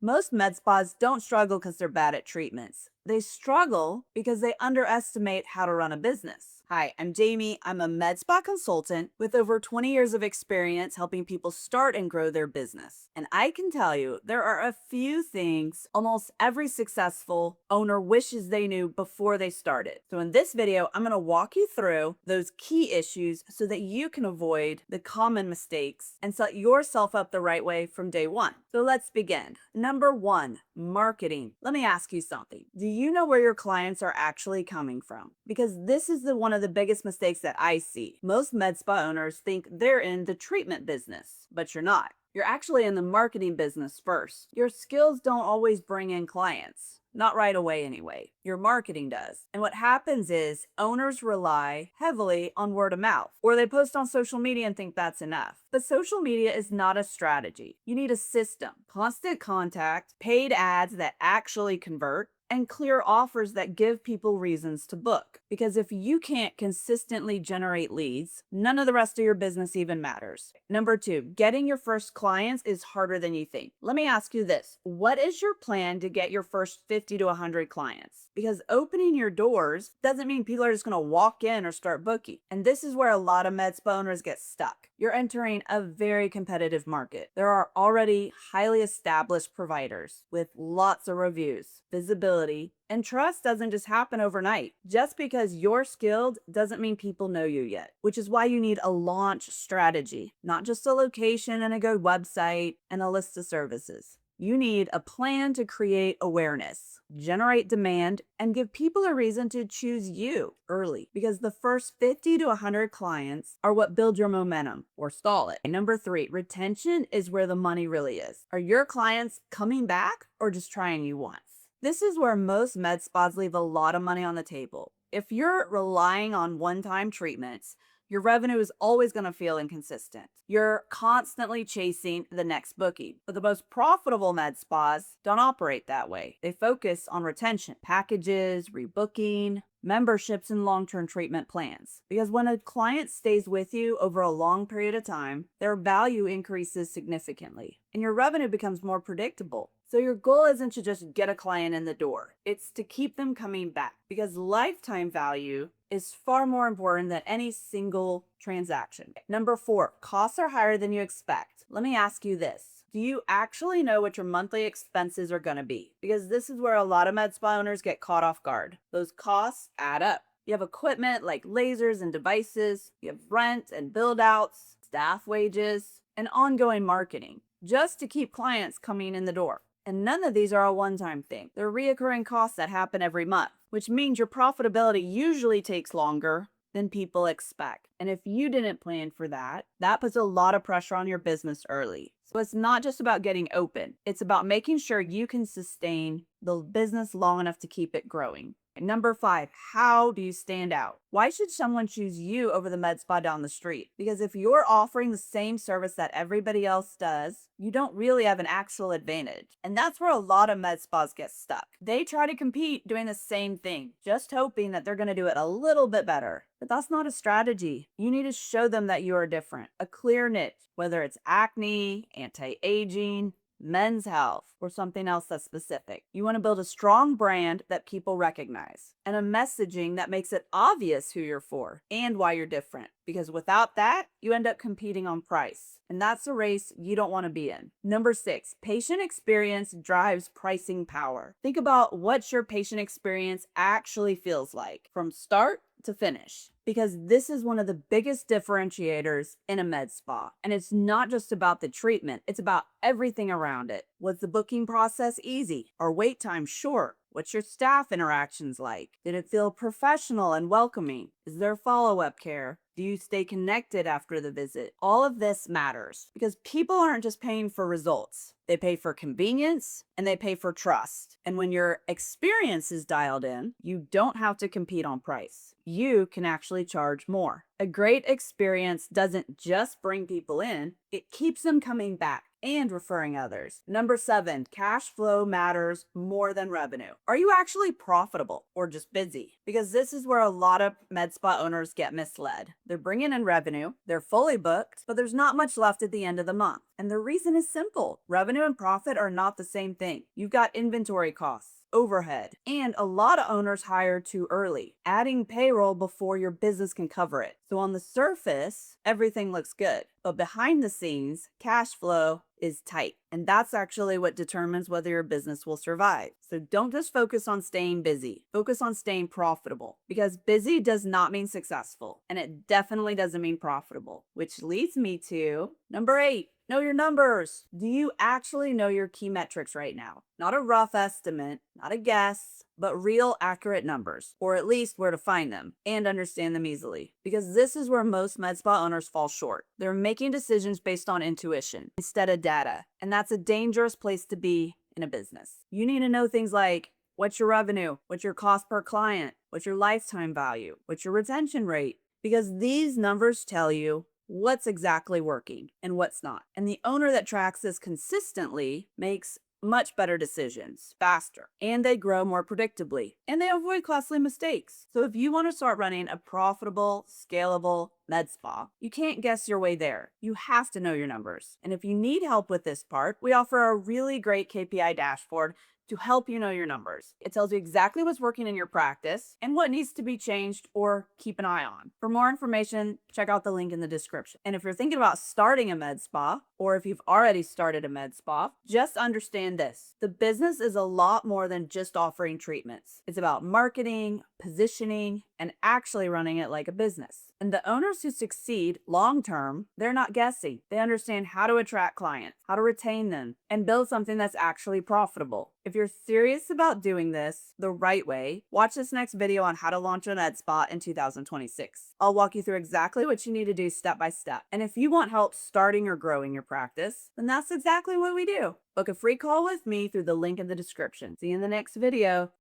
Most med spas don't struggle because they're bad at treatments. They struggle because they underestimate how to run a business. Hi, I'm Jamie. I'm a med spa consultant with over 20 years of experience helping people start and grow their business. And I can tell you, there are a few things almost every successful owner wishes they knew before they started. So in this video, I'm going to walk you through those key issues so that you can avoid the common mistakes and set yourself up the right way from day one. So let's begin. Number one, marketing. Let me ask you something. Do you know where your clients are actually coming from? Because this is one of the biggest mistakes that I see. Most med spa owners think they're in the treatment business, but you're not. You're actually in the marketing business first. Your skills don't always bring in clients. Not right away, anyway. Your marketing does. And what happens is owners rely heavily on word of mouth, or they post on social media and think that's enough. But social media is not a strategy. You need a system, constant contact, paid ads that actually convert, and clear offers that give people reasons to book. Because if you can't consistently generate leads, none of the rest of your business even matters. Number two, getting your first clients is harder than you think. Let me ask you this. What is your plan to get your first 50 to 100 clients? Because opening your doors doesn't mean people are just going to walk in or start booking. And this is where a lot of med spa owners get stuck. You're entering a very competitive market. There are already highly established providers with lots of reviews, visibility, and trust doesn't just happen overnight. Just because you're skilled doesn't mean people know you yet, which is why you need a launch strategy, not just a location and a good website and a list of services. You need a plan to create awareness, generate demand, and give people a reason to choose you early, because the first 50 to 100 clients are what build your momentum or stall it. And number three, retention is where the money really is. Are your clients coming back or just trying you once? This is where most med spas leave a lot of money on the table. If you're relying on one-time treatments, your revenue is always going to feel inconsistent. You're constantly chasing the next booking. But the most profitable med spas don't operate that way. They focus on retention, packages, rebooking, memberships, and long-term treatment plans. Because when a client stays with you over a long period of time, their value increases significantly and your revenue becomes more predictable. So your goal isn't to just get a client in the door. It's to keep them coming back, because lifetime value is far more important than any single transaction. Number four, costs are higher than you expect. Let me ask you this. Do you actually know what your monthly expenses are going to be? Because this is where a lot of med spa owners get caught off guard. Those costs add up. You have equipment like lasers and devices. You have rent and build outs, staff wages, and ongoing marketing just to keep clients coming in the door. And none of these are a one-time thing. They're reoccurring costs that happen every month, which means your profitability usually takes longer than people expect. And if you didn't plan for that, that puts a lot of pressure on your business early. So it's not just about getting open. It's about making sure you can sustain the business long enough to keep it growing. And number five, how do you stand out? Why should someone choose you over the med spa down the street? Because if you're offering the same service that everybody else does, you don't really have an actual advantage. And that's where a lot of med spas get stuck. They try to compete doing the same thing, just hoping that they're going to do it a little bit better. But that's not a strategy. You need to show them that you are different, a clear niche, whether it's acne, anti-aging, men's health, or something else that's specific. You want to build a strong brand that people recognize and a messaging that makes it obvious who you're for and why you're different. Because without that, you end up competing on price. And that's a race you don't want to be in. Number six, patient experience drives pricing power. Think about what your patient experience actually feels like from start to finish, because this is one of the biggest differentiators in a med spa. And it's not just about the treatment, it's about everything around it. Was the booking process easy? Are wait times short? What's your staff interactions like? Did it feel professional and welcoming? Is there follow-up care? Do you stay connected after the visit? All of this matters because people aren't just paying for results. They pay for convenience and they pay for trust. And when your experience is dialed in, you don't have to compete on price. You can actually charge more. A great experience doesn't just bring people in, it keeps them coming back. and referring others. Number 7, cash flow matters more than revenue. Are you actually profitable or just busy? Because this is where a lot of med spa owners get misled. They're bringing in revenue, they're fully booked, but there's not much left at the end of the month. And the reason is simple. Revenue and profit are not the same thing. You've got inventory costs, overhead, and a lot of owners hire too early, adding payroll before your business can cover it. So on the surface, everything looks good, but behind the scenes, cash flow is tight. And that's actually what determines whether your business will survive. So don't just focus on staying busy, focus on staying profitable, because busy does not mean successful, and it definitely doesn't mean profitable, which leads me to number 8. Know your numbers. Do you actually know your key metrics right now? Not a rough estimate, not a guess, but real accurate numbers, or at least where to find them and understand them easily. Because this is where most med spa owners fall short. They're making decisions based on intuition instead of data, and that's a dangerous place to be in a business. You need to know things like what's your revenue, what's your cost per client, what's your lifetime value, what's your retention rate, because these numbers tell you what's exactly working and what's not. And the owner that tracks this consistently makes much better decisions faster, and they grow more predictably, and they avoid costly mistakes. So if you want to start running a profitable, scalable med spa, you can't guess your way there. You have to know your numbers. And if you need help with this part, we offer a really great KPI dashboard to help you know your numbers. It tells you exactly what's working in your practice and what needs to be changed or keep an eye on. For more information, check out the link in the description. And if you're thinking about starting a med spa, or if you've already started a med spa, just understand this. The business is a lot more than just offering treatments. It's about marketing, positioning, and actually running it like a business. And the owners who succeed long term, they're not guessing. They understand how to attract clients, how to retain them, and build something that's actually profitable. If you're serious about doing this the right way, watch this next video on how to launch an ed spa in 2026. I'll walk you through exactly what you need to do step by step. And if you want help starting or growing your practice, then that's exactly what we do. Book a free call with me through the link in the description. See you in the next video.